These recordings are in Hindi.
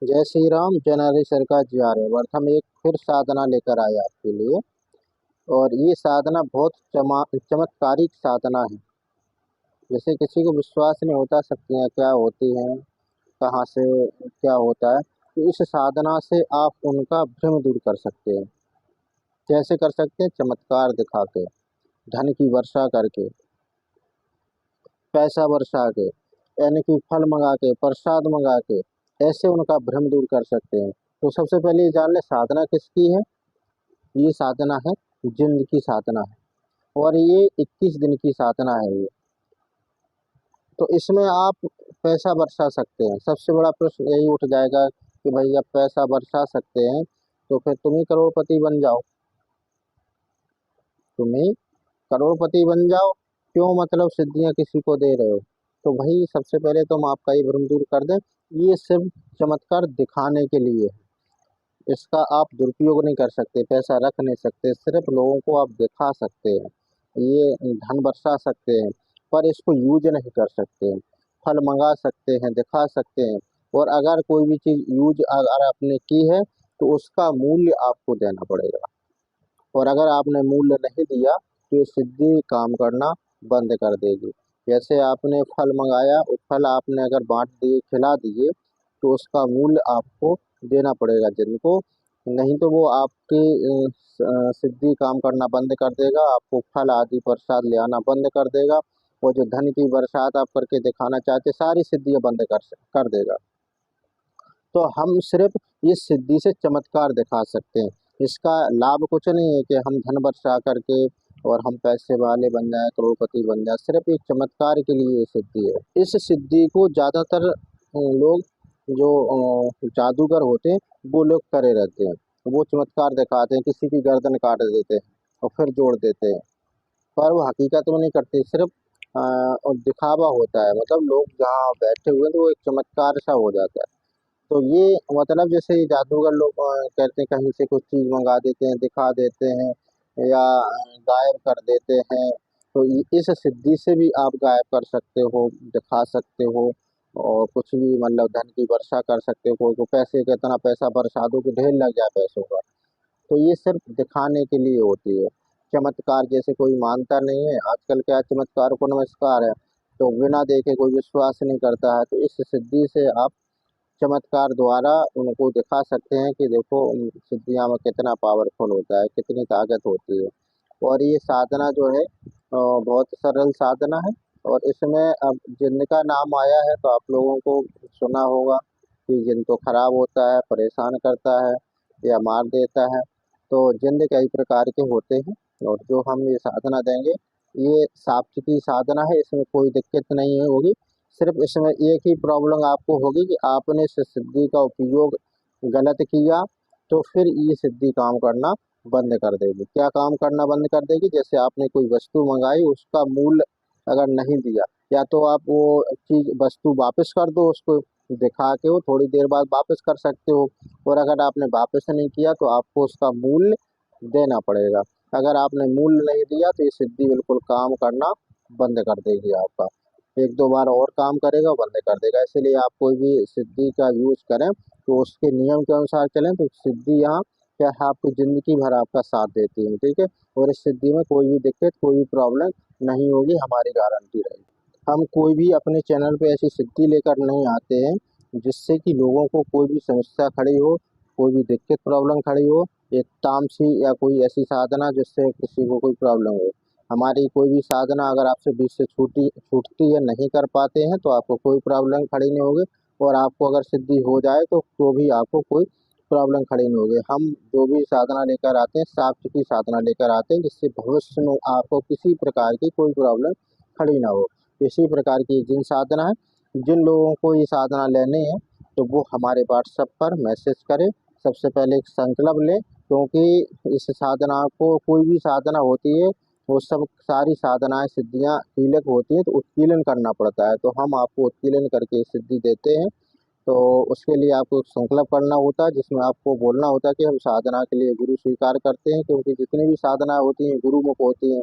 जय श्री राम, जय नारी सरकार जी आर्यवर्त। हम एक फिर साधना लेकर आए आपके लिए। और ये साधना बहुत चमत्कारिक साधना है। जैसे किसी को विश्वास नहीं होता शक्तियाँ क्या होती हैं, कहाँ से क्या होता है, तो इस साधना से आप उनका भ्रम दूर कर सकते हैं। कैसे कर सकते हैं? चमत्कार दिखा के, धन की वर्षा करके, पैसा बरसा के, यानी कि फल मंगा के, प्रसाद मंगा के, ऐसे उनका भ्रम दूर कर सकते हैं। तो सबसे पहले ये जान ले साधना किसकी है। ये साधना है जिंद की साधना है, और ये 21 दिन की साधना है ये। तो इसमें आप पैसा बरसा सकते हैं। सबसे बड़ा प्रश्न यही उठ जाएगा कि भाई अब पैसा बरसा सकते हैं तो फिर तुम ही करोड़पति बन जाओ, तुम ही करोड़पति बन जाओ, क्यों मतलब सिद्धियां किसी को दे रहे हो। तो भाई सबसे पहले तुम आपका ये भ्रम दूर कर दें। ये सिर्फ चमत्कार दिखाने के लिए है। इसका आप दुरुपयोग नहीं कर सकते, पैसा रख नहीं सकते, सिर्फ लोगों को आप दिखा सकते हैं, ये धन बरसा सकते हैं, पर इसको यूज नहीं कर सकते हैं। फल मंगा सकते हैं, दिखा सकते हैं, और अगर कोई भी चीज़ यूज अगर आपने की है तो उसका मूल्य आपको देना पड़ेगा। और अगर आपने मूल्य नहीं दिया तो ये सिद्धि काम करना बंद कर देगी। जैसे आपने फल मंगाया, वो फल आपने अगर बांट दिए, खिला दिए, तो उसका मूल्य आपको देना पड़ेगा जिनको, नहीं तो वो आपकी सिद्धि काम करना बंद कर देगा, आपको फल आदि प्रसाद ले आना बंद कर देगा, और जो धन की बरसात आप करके दिखाना चाहते सारी सिद्धियां बंद कर देगा। तो हम सिर्फ इस सिद्धि से चमत्कार दिखा सकते हैं। इसका लाभ कुछ नहीं है कि हम धन बरसा करके और हम पैसे वाले बन जाए, करोड़पति बन जाए। सिर्फ एक चमत्कार के लिए ये सिद्धि है। इस सिद्धि को ज्यादातर लोग जो जादूगर होते हैं वो लोग करे रहते हैं। वो चमत्कार दिखाते हैं, किसी की गर्दन काट देते हैं और फिर जोड़ देते हैं, पर वो हकीकत में नहीं करते, सिर्फ और दिखावा होता है। मतलब लोग जहाँ बैठे हुए हैं तो वो एक चमत्कार सा हो जाता है। तो ये मतलब जैसे ये जादूगर लोग कहते हैं कहीं से कुछ चीज मंगा देते हैं, दिखा देते हैं, या गायब कर देते हैं। तो इस सिद्धि से भी आप गायब कर सकते हो, दिखा सकते हो, और कुछ भी मतलब धन की वर्षा कर सकते हो। कोई को पैसे का इतना पैसा बरसा दो कि ढेर लग जाए पैसों का। तो ये सिर्फ दिखाने के लिए होती है। चमत्कार जैसे कोई मानता नहीं है, आजकल क्या चमत्कार को नमस्कार है, तो बिना देखे कोई विश्वास नहीं करता है। तो इस सिद्धि से आप चमत्कार द्वारा उनको दिखा सकते हैं कि देखो सिद्धियाँ में कितना पावरफुल होता है, कितनी ताकत होती है। और ये साधना जो है बहुत सरल साधना है। और इसमें अब जिन का नाम आया है तो आप लोगों को सुना होगा कि जिन तो खराब होता है, परेशान करता है या मार देता है। तो जिन कई प्रकार के होते हैं, और जो हम ये साधना देंगे ये साप्त की साधना है, इसमें कोई दिक्कत नहीं होगी। सिर्फ इसमें एक ही प्रॉब्लम आपको होगी कि आपने इस सिद्धि का उपयोग गलत किया, तो फिर ये सिद्धि काम करना बंद कर देगी। क्या काम करना बंद कर देगी? जैसे आपने कोई वस्तु मंगाई, उसका मूल्य अगर नहीं दिया, या तो आप वो चीज वस्तु वापस कर दो, उसको दिखा के वो थोड़ी देर बाद वापस कर सकते हो। और अगर आपने वापस नहीं किया तो आपको उसका मूल्य देना पड़ेगा। अगर आपने मूल्य नहीं दिया तो ये सिद्धि बिल्कुल काम करना बंद कर देगी आपका। एक दो बार और काम करेगा, बंद कर देगा। इसीलिए आप कोई भी सिद्धि का यूज करें तो उसके नियम के अनुसार चलें, तो सिद्धि यहाँ क्या है, आपकी जिंदगी भर आपका साथ देती है, ठीक है। और इस सिद्धि में कोई भी दिक्कत, कोई भी प्रॉब्लम नहीं होगी, हमारी गारंटी रहेगी। हम कोई भी अपने चैनल पे ऐसी सिद्धि लेकर नहीं आते हैं जिससे कि लोगों को कोई भी समस्या खड़ी हो, कोई भी दिक्कत प्रॉब्लम खड़ी हो, एक तामसी या कोई ऐसी साधना जिससे किसी को कोई प्रॉब्लम हो। हमारी कोई भी साधना अगर आपसे बीच से छूटती है, नहीं कर पाते हैं, तो आपको कोई प्रॉब्लम खड़ी नहीं होगी। और आपको अगर सिद्धि हो जाए तो भी आपको कोई प्रॉब्लम खड़ी नहीं होगी। हम जो भी साधना लेकर आते हैं साक्ष्य की साधना लेकर आते हैं, जिससे भविष्य में आपको किसी प्रकार की कोई प्रॉब्लम खड़ी ना हो। इसी प्रकार की जिन साधना है, जिन लोगों को ये साधना लेनी है तो वो हमारे व्हाट्सएप पर मैसेज करें। सबसे पहले एक संकल्प लें, क्योंकि इस साधना को, कोई भी साधना होती है वो सब सारी साधनाएं सिद्धियां कीलक होती हैं, तो उत्कीलन करना पड़ता है। तो हम आपको उत्कीलन करके सिद्धि देते हैं। तो उसके लिए आपको एक संकल्प करना होता है, जिसमें आपको बोलना होता है कि हम साधना के लिए गुरु स्वीकार करते हैं, क्योंकि जितनी भी साधनाएं होती हैं गुरुमुख होती हैं।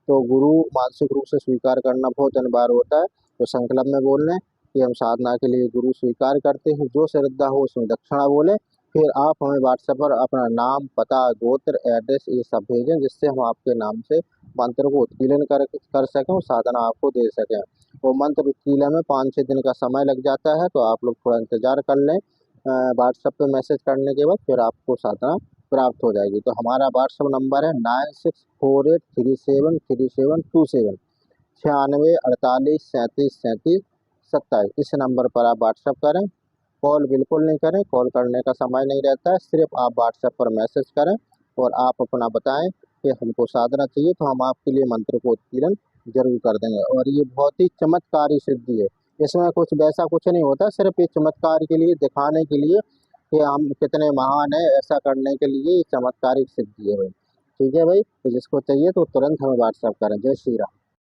तो गुरु मानसिक रूप से स्वीकार करना बहुत अनिवार्य होता है। तो संकल्प में बोल लें कि हम साधना के लिए गुरु स्वीकार करते हैं। जो श्रद्धा हो उसमें दक्षिणा बोले। फिर आप हमें व्हाट्सएप पर अपना नाम, पता, गोत्र, एड्रेस ये सब भेजें, जिससे हम आपके नाम से मंत्र को उत्कीर्णन कर सकें और साधना आपको दे सकें। वो मंत्र उत्कीर्णन में 5-6 दिन का समय लग जाता है, तो आप लोग थोड़ा इंतजार कर लें। व्हाट्सएप पे मैसेज करने के बाद फिर आपको साधना प्राप्त हो जाएगी। तो हमारा व्हाट्सएप नंबर है 9648373727, 9648373727। इस नंबर पर आप व्हाट्सएप करें, कॉल बिल्कुल नहीं करें, कॉल करने का समय नहीं रहता है। सिर्फ आप व्हाट्सएप पर मैसेज करें और आप अपना बताएं कि हमको साधना चाहिए, तो हम आपके लिए मंत्र को उत्कीर्णन जरूर कर देंगे। और ये बहुत ही चमत्कारी सिद्धि है, इसमें कुछ वैसा कुछ नहीं होता, सिर्फ ये चमत्कार के लिए, दिखाने के लिए कि हम कितने महान हैं, ऐसा करने के लिए ये चमत्कारिक सिद्धि है भाई। ठीक है भाई, तो जिसको चाहिए तो तुरंत हमें व्हाट्सएप करें। जय श्री राम।